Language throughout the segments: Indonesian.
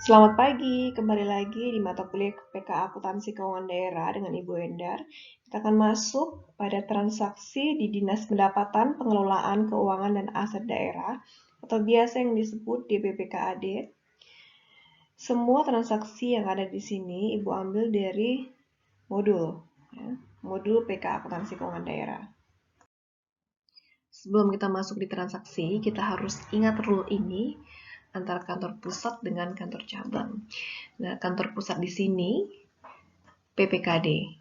Selamat pagi, kembali lagi di mata kuliah PK Akuntansi Keuangan Daerah dengan Ibu Endar. Kita akan masuk pada transaksi di Dinas Pendapatan Pengelolaan Keuangan dan Aset Daerah atau biasa yang disebut DPPKAD. Semua transaksi yang ada di sini Ibu ambil dari modul, ya, modul PK Akuntansi Keuangan Daerah. Sebelum kita masuk di transaksi, kita harus ingat rule ini antara kantor pusat dengan kantor cabang. Nah, kantor pusat di sini PPKD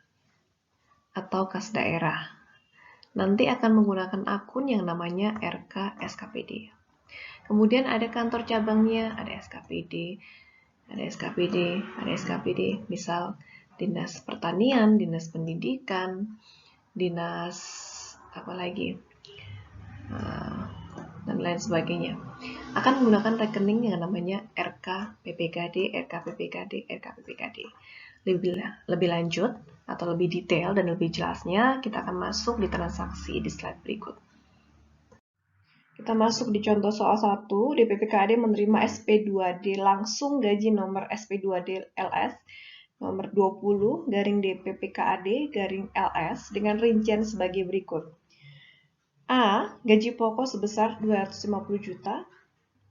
atau kas daerah. Nanti akan menggunakan akun yang namanya RK SKPD. Kemudian ada kantor cabangnya, ada SKPD, ada SKPD, ada SKPD, misal Dinas Pertanian, Dinas Pendidikan, Dinas apa lagi, dan lain sebagainya. Akan menggunakan rekening yang namanya RK PPKD, RK PPKD, RK PPKD. Lebih lanjut atau lebih detail dan lebih jelasnya, kita akan masuk di transaksi di slide berikut. Kita masuk di contoh soal 1, DPPKAD menerima SP2D langsung gaji nomor SP2D LS nomor 20 garing DPPKAD garing LS dengan rincian sebagai berikut. A. Gaji pokok sebesar 250 juta.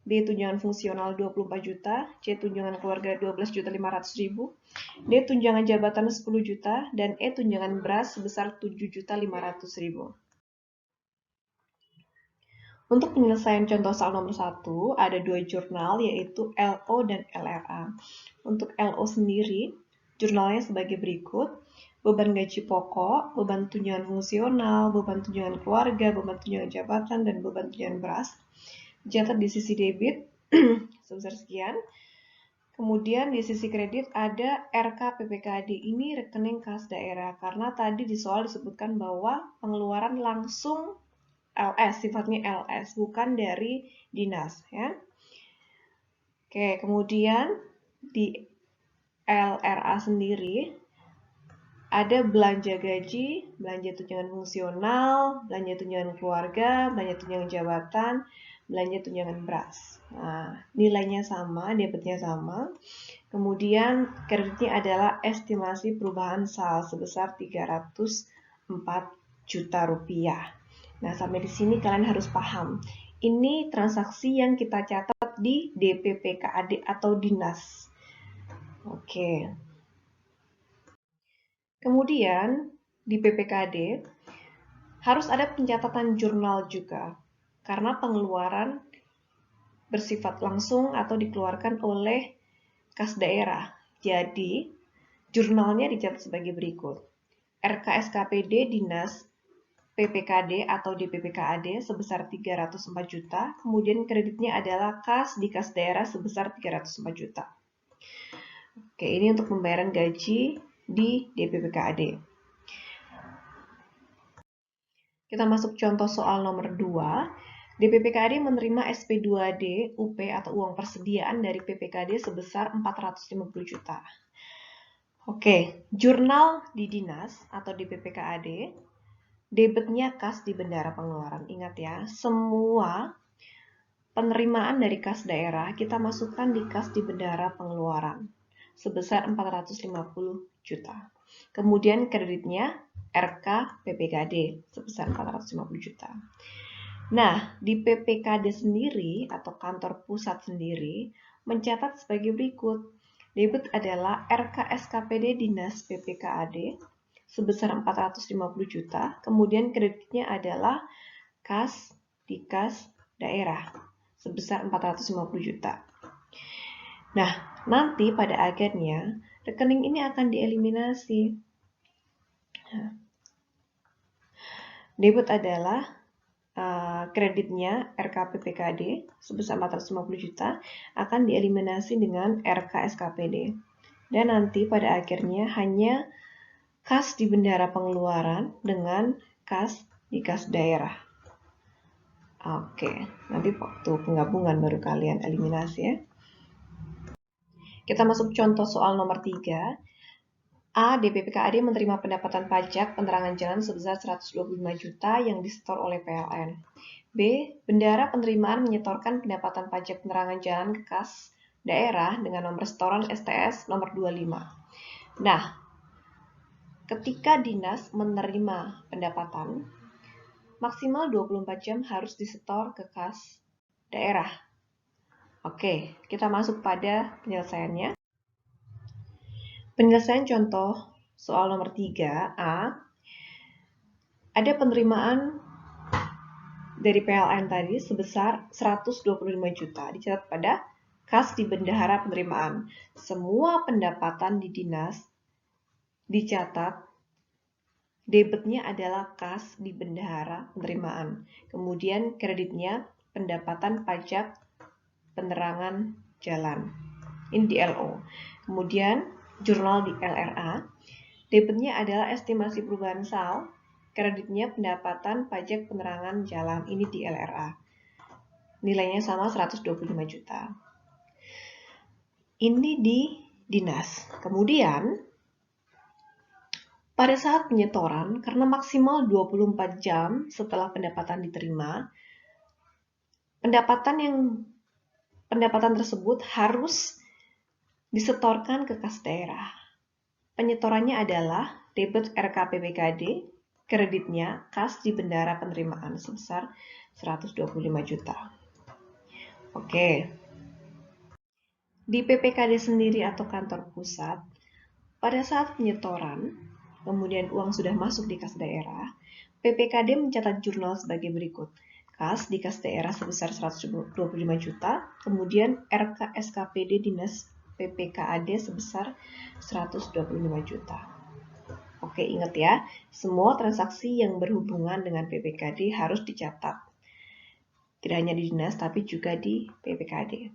B. Tunjangan fungsional 24 juta. C. Tunjangan keluarga 12.500.000. D. Tunjangan jabatan 10 juta. Dan E. Tunjangan beras sebesar 7.500.000. Untuk penyelesaian contoh soal nomor 1, ada dua jurnal yaitu LO dan LRA. Untuk LO sendiri, jurnalnya sebagai berikut. Beban gaji pokok, beban tunjangan fungsional, beban tunjangan keluarga, beban tunjangan jabatan, dan beban tunjangan beras. Dicatat di sisi debit sebesar sekian. Kemudian di sisi kredit ada RK PPKD, ini rekening kas daerah, karena tadi di soal disebutkan bahwa pengeluaran langsung LS, sifatnya LS, bukan dari dinas, ya. Oke, kemudian di LRA sendiri ada belanja gaji, belanja tunjangan fungsional, belanja tunjangan keluarga, belanja tunjangan jabatan, belanja tunjangan beras. Nah, nilainya sama, debitnya sama. Kemudian kreditnya adalah estimasi perubahan saldo sebesar 304 juta rupiah. Nah, sampai di sini kalian harus paham. Ini transaksi yang kita catat di DPPKAD atau dinas. Oke. Kemudian di PPKD harus ada pencatatan jurnal juga, karena pengeluaran bersifat langsung atau dikeluarkan oleh kas daerah. Jadi, jurnalnya dicatat sebagai berikut. RKSKPD Dinas PPKD atau DPPKAD sebesar 304 juta, kemudian kreditnya adalah kas di kas daerah sebesar 304 juta. Oke, ini untuk pembayaran gaji di DPPKAD. Kita masuk contoh soal nomor 2. DPPKAD menerima SP2D UP atau uang persediaan dari PPKD sebesar 450 juta. Oke, jurnal di dinas atau di PPKAD, debitnya kas di bendara pengeluaran. Ingat ya, semua penerimaan dari kas daerah kita masukkan di kas di bendara pengeluaran sebesar 450 juta. Kemudian kreditnya RK PPKD sebesar 450 juta. Nah, di PPKD sendiri atau kantor pusat sendiri mencatat sebagai berikut. Debit adalah RK SKPD Dinas PPKAD sebesar 450 juta. Kemudian kreditnya adalah kas di kas daerah sebesar 450 juta. Nah, nanti pada akhirnya rekening ini akan dieliminasi. Debit adalah kreditnya RKPPKD sebesar 450 juta akan dieliminasi dengan RK SKPD. Dan nanti pada akhirnya hanya kas di bendara pengeluaran dengan kas di kas daerah. Oke, nanti waktu penggabungan baru kalian eliminasi ya. Kita masuk contoh soal nomor 3. A. DPPKAD menerima pendapatan pajak penerangan jalan sebesar 125 juta yang disetor oleh PLN. B. Bendara penerimaan menyetorkan pendapatan pajak penerangan jalan ke kas daerah dengan nomor setoran STS nomor 25. Nah, ketika dinas menerima pendapatan, maksimal 24 jam harus disetor ke kas daerah. Oke, kita masuk pada penyelesaiannya. Penyelesaian contoh soal nomor 3A. Ada penerimaan dari PLN tadi sebesar 125 juta. Dicatat pada kas di bendahara penerimaan. Semua pendapatan di dinas dicatat debitnya adalah kas di bendahara penerimaan. Kemudian kreditnya pendapatan pajak penerangan jalan. Ini di LO. Kemudian jurnal di LRA. Debitnya adalah estimasi perubahan sal. Kreditnya pendapatan pajak penerangan jalan. Ini di LRA. Nilainya sama 125 juta. Ini di dinas. Kemudian pada saat penyetoran, karena maksimal 24 jam setelah pendapatan diterima, pendapatan tersebut harus disetorkan ke kas daerah. Penyetorannya adalah debit RKPBKD, kreditnya kas di bendahara penerimaan sebesar 125 juta. Oke. Di PPKD sendiri atau kantor pusat, pada saat penyetoran, kemudian uang sudah masuk di kas daerah, PPKD mencatat jurnal sebagai berikut. Kas di kas daerah sebesar 125 juta, kemudian RK SKPD Dinas PPKAD sebesar 125 juta. Oke, ingat ya, semua transaksi yang berhubungan dengan PPKD harus dicatat. Tidak hanya di dinas, tapi juga di PPKD.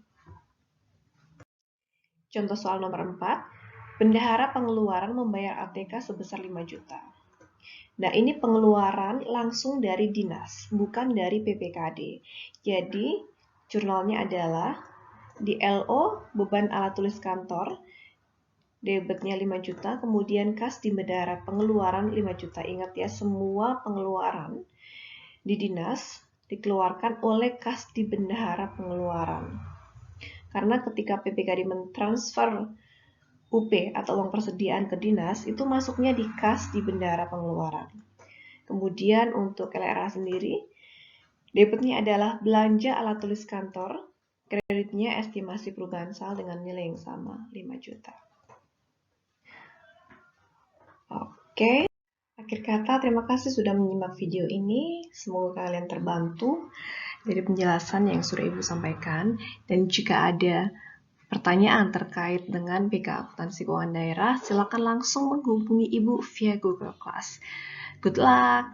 Contoh soal nomor 4, bendahara pengeluaran membayar ATK sebesar 5 juta. Nah, ini pengeluaran langsung dari dinas, bukan dari PPKD. Jadi, jurnalnya adalah di LO, beban alat tulis kantor, debitnya 5 juta, kemudian kas di bendahara pengeluaran 5 juta. Ingat ya, semua pengeluaran di dinas dikeluarkan oleh kas di bendahara pengeluaran. Karena ketika PPKD mentransfer UP atau uang persediaan ke dinas, itu masuknya di kas di bendahara pengeluaran. Kemudian untuk LRA sendiri, debitnya adalah belanja alat tulis kantor, kreditnya estimasi perubahan sal dengan nilai yang sama, 5 juta. Oke, akhir kata terima kasih sudah menyimak video ini. Semoga kalian terbantu dari penjelasan yang sudah Ibu sampaikan. Dan jika ada pertanyaan terkait dengan PK Akuntansi Keuangan Daerah, silakan langsung menghubungi Ibu via Google Class. Good luck!